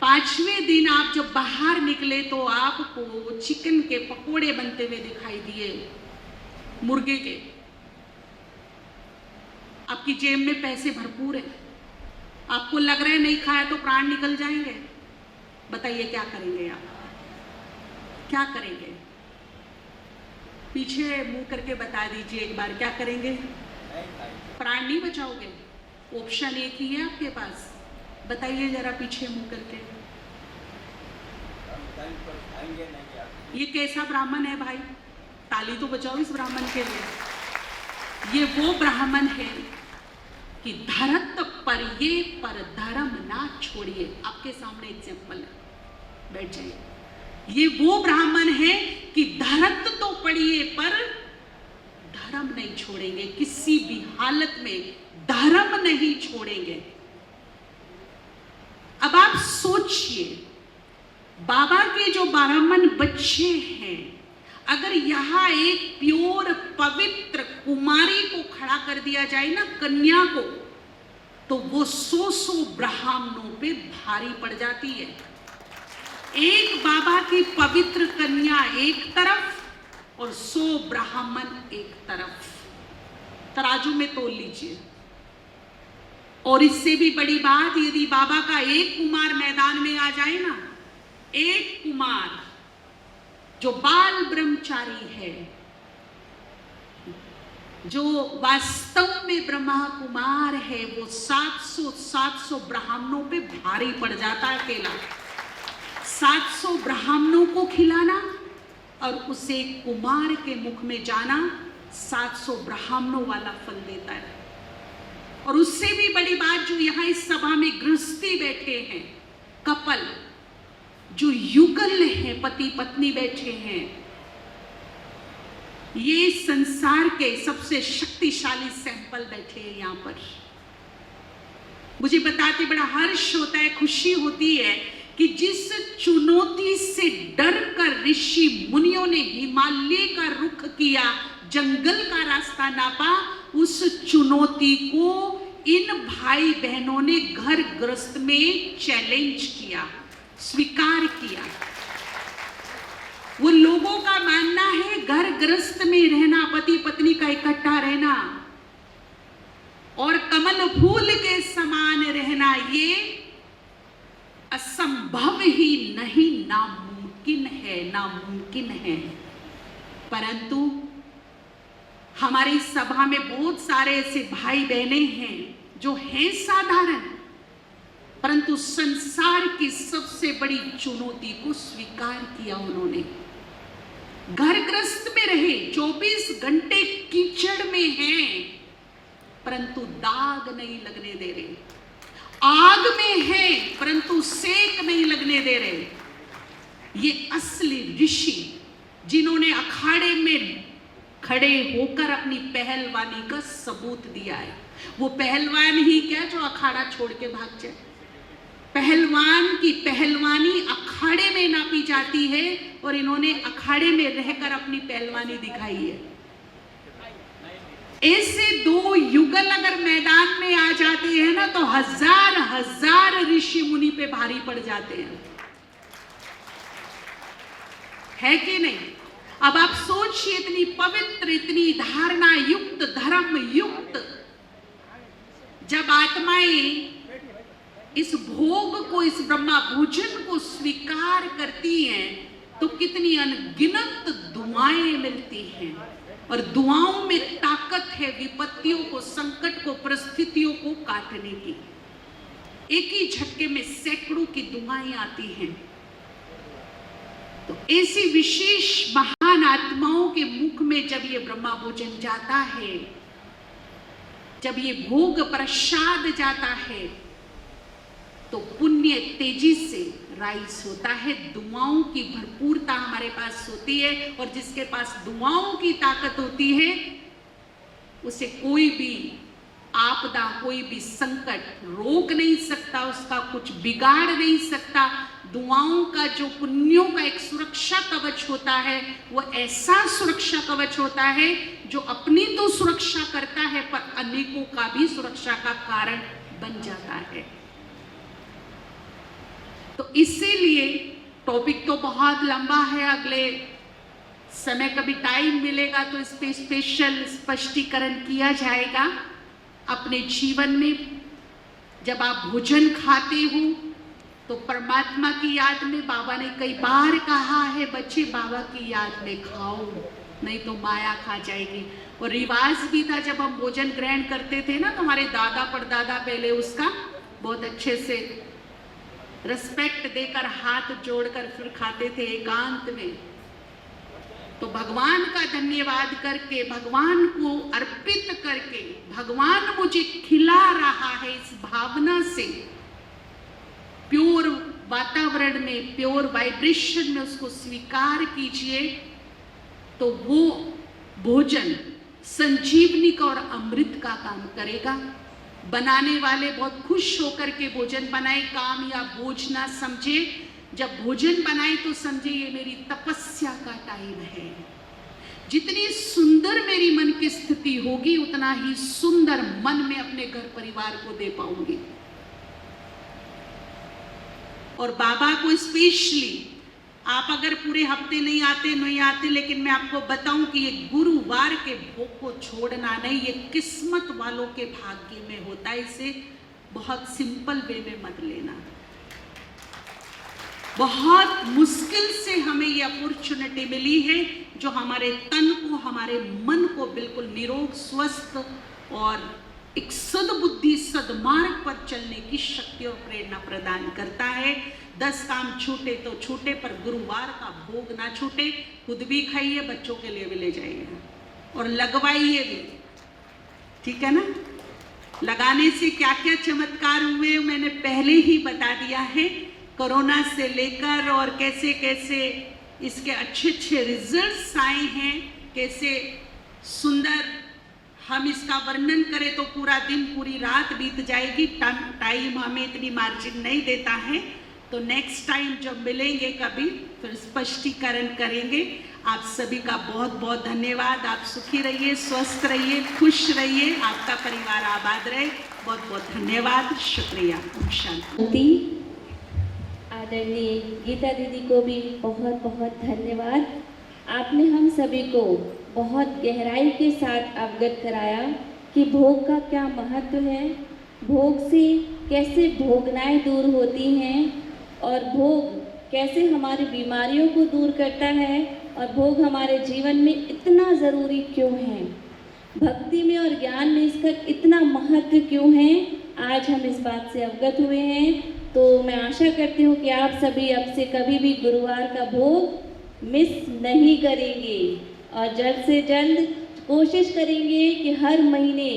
5वें दिन आप जब बाहर निकले तो आपको चिकन के पकोड़े बनते हुए दिखाई दिए, मुर्गे के। आपकी जेब में पैसे भरपूर है, आपको लग रहा है नहीं खाया तो प्राण निकल जाएंगे। बताइए क्या करेंगे आप? क्या करेंगे? पीछे मुंह करके बता दीजिए एक बार, क्या करेंगे? प्राण नहीं बचाओगे? ऑप्शन एक ही है आपके पास, बताइए जरा पीछे मुंह करके। ये कैसा ब्राह्मण है भाई? ताली तो बजाओ इस ब्राह्मण के लिए। ये वो ब्राह्मण है कि धरत पर ये पर धर्म ना छोड़िए। आपके सामने एग्जाम्पल है, बैठ जाइए। ये वो ब्राह्मण है कि धरत तो पड़िए पर धर्म नहीं छोड़ेंगे, किसी भी हालत में धर्म नहीं छोड़ेंगे। अब आप सोचिए, बाबा के जो ब्राह्मण बच्चे हैं, अगर यहाँ एक प्योर पवित्र कुमारी को खड़ा कर दिया जाए ना, कन्या को, तो वो 100 ब्राह्मणों पे भारी पड़ जाती है। एक बाबा की पवित्र कन्या एक तरफ और 100 ब्राह्मण एक तरफ, तराजू में तोल लीजिए। और इससे भी बड़ी बात, यदि बाबा का एक कुमार मैदान में आ जाए ना, एक कुमार जो बाल ब्रह्मचारी है, जो वास्तव में ब्रह्मा कुमार है वो 700 ब्राह्मणों पे भारी पड़ जाता है अकेला। 700 ब्राह्मणों को खिलाना और उसे कुमार के मुख में जाना 700 ब्राह्मणों वाला फल देता है। और उससे भी बड़ी बात, जो यहाँ इस सभा में गृहस्थी बैठे हैं, कपल जो युगल हैं, पति पत्नी बैठे हैं, ये संसार के सबसे शक्तिशाली सैंपल बैठे हैं यहाँ पर। मुझे बताते बड़ा हर्ष होता है, खुशी होती है कि जिस चुनौती से डर कर ऋषि मुनियों ने हिमालय का रुख किया, जंगल का रास्ता नापा, उस चुनौती को इन भाई बहनों ने घर गृहस्थ में चैलेंज किया, स्वीकार किया। वो लोगों का मानना है घर गृहस्थ में रहना, पति पत्नी का इकट्ठा रहना और कमल फूल के समान रहना, ये असंभव ही नहीं, नामुमकिन है। परंतु हमारी सभा में बहुत सारे ऐसे भाई बहने हैं जो हैं साधारण, परंतु संसार की सबसे बड़ी चुनौती को स्वीकार किया उन्होंने। घर गृहस्थ में रहे, 24 घंटे कीचड़ में हैं, परंतु दाग नहीं लगने दे रहे। आग में हैं, परंतु सेक नहीं लगने दे रहे। ये असली ऋषि, जिन्होंने अखाड़े में खड़े होकर अपनी पहलवानी का सबूत दिया है। वो पहलवान ही क्या जो अखाड़ा छोड़ के भाग जाए। पहलवान की पहलवानी अखाड़े में नापी जाती है और इन्होंने अखाड़े में रहकर अपनी पहलवानी दिखाई है। ऐसे दो युगल अगर मैदान में आ जाते हैं ना, तो हजार ऋषि मुनि पे भारी पड़ जाते हैं, है कि नहीं? अब आप सोचिए, इतनी पवित्र, इतनी धारणा युक्त, धर्म युक्त जब आत्माएं इस भोग को, इस ब्रह्मा भोजन को स्वीकार करती हैं, तो कितनी अनगिनत दुआएं मिलती हैं। और दुआओं में ताकत है विपत्तियों को, संकट को, परिस्थितियों को काटने की। एक ही झटके में सैकड़ों की दुआएं आती हैं। तो ऐसी विशेष महान आत्माओं के मुख में जब ये ब्रह्मा भोजन जाता है, जब ये भोग प्रसाद जाता है, तो पुण्य तेजी से राइज होता है। दुआओं की भरपूरता हमारे पास होती है, और जिसके पास दुआओं की ताकत होती है, उसे कोई भी आपदा, कोई भी संकट रोक नहीं सकता, उसका कुछ बिगाड़ नहीं सकता। दुआओं का जो पुण्यों का एक सुरक्षा कवच होता है, वो ऐसा सुरक्षा कवच होता है जो अपनी तो सुरक्षा करता है, पर अनेकों का भी सुरक्षा का कारण बन जाता है। तो इसीलिए टॉपिक तो बहुत लंबा है, अगले समय कभी टाइम मिलेगा तो इस पे स्पेशल स्पष्टीकरण किया जाएगा। अपने जीवन में जब आप भोजन खाते हो तो परमात्मा की याद में, बाबा ने कई बार कहा है, बच्चे बाबा की याद में खाओ, नहीं तो माया खा जाएगी। और रिवाज भी था, जब हम भोजन ग्रहण करते थे ना, तो हमारे दादा परदादा पहले उसका बहुत अच्छे से रिस्पेक्ट देकर, हाथ जोड़कर फिर खाते थे एकांत में। तो भगवान का धन्यवाद करके, भगवान को अर्पित करके, भगवान मुझे खिला रहा है, इस भावना से प्योर वातावरण में, प्योर वाइब्रेशन में उसको स्वीकार कीजिए। तो वो भोजन संजीवनी का और अमृत का काम करेगा। बनाने वाले बहुत खुश होकर के भोजन बनाए, काम या बोझ ना समझे। जब भोजन बनाए तो समझे ये मेरी तपस्या का टाइम है। जितनी सुंदर मेरी मन की स्थिति होगी, उतना ही सुंदर मन में अपने घर परिवार को दे पाऊंगी। और बाबा को स्पेशली, आप अगर पूरे हफ्ते नहीं आते, लेकिन मैं आपको बताऊं कि ये गुरुवार के भोग को छोड़ना नहीं, ये किस्मत वालों के भाग्य में होता है। इसे बहुत सिंपल वे में मत लेना। बहुत मुश्किल से हमें ये अपॉर्चुनिटी मिली है जो हमारे तन को, हमारे मन को बिल्कुल निरोग, स्वस्थ और एक सद्बुद्धि, सद्मार्ग पर चलने की शक्ति और प्रेरणा प्रदान करता है। 10 काम छूटे तो छूटे, पर गुरुवार का भोग ना छूटे। खुद भी खाइए, बच्चों के लिए भी ले जाइए और लगवाइए भी, ठीक है ना। लगाने से क्या क्या चमत्कार हुए मैंने पहले ही बता दिया है, कोरोना से लेकर, और कैसे कैसे इसके अच्छे अच्छे रिजल्ट्स आए हैं, कैसे सुंदर। हम इसका वर्णन करें तो पूरा दिन, पूरी रात बीत जाएगी। टाइम हमें इतनी मार्जिन नहीं देता है, तो नेक्स्ट टाइम जब मिलेंगे कभी फिर स्पष्टीकरण करेंगे। आप सभी का बहुत बहुत धन्यवाद। आप सुखी रहिए, स्वस्थ रहिए, खुश रहिए, आपका परिवार आबाद रहे। बहुत बहुत धन्यवाद, शुक्रिया। ओम शांति। आदरणीय गीता दीदी को भी बहुत बहुत धन्यवाद। आपने हम सभी को बहुत गहराई के साथ अवगत कराया कि भोग का क्या महत्व है, भोग से कैसे भोगनाएं दूर होती हैं और भोग कैसे हमारी बीमारियों को दूर करता है और भोग हमारे जीवन में इतना ज़रूरी क्यों है, भक्ति में और ज्ञान में इसका इतना महत्व क्यों है। आज हम इस बात से अवगत हुए हैं। तो मैं आशा करती हूँ कि आप सभी अब से कभी भी गुरुवार का भोग मिस नहीं करेंगे और जल्द से जल्द कोशिश करेंगे कि हर महीने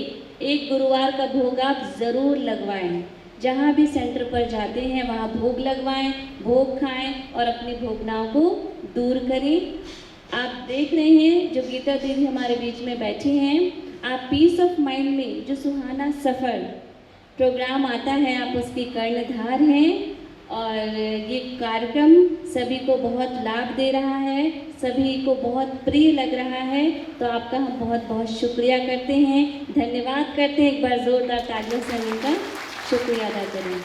एक गुरुवार का भोग आप ज़रूर लगवाएं। जहाँ भी सेंटर पर जाते हैं वहाँ भोग लगवाएं, भोग खाएं और अपनी भोगनाओं को दूर करें। आप देख रहे हैं जो गीता दीदी हमारे बीच में बैठी हैं, आप पीस ऑफ माइंड में जो सुहाना सफ़र प्रोग्राम आता है, आप उसकी कर्णधार हैं और ये कार्यक्रम सभी को बहुत लाभ दे रहा है, सभी को बहुत प्रिय लग रहा है। तो आपका हम बहुत बहुत शुक्रिया करते हैं, धन्यवाद करते हैं। एक बार ज़ोरदार तालियों से इनका शुक्रिया अदा करेंगे।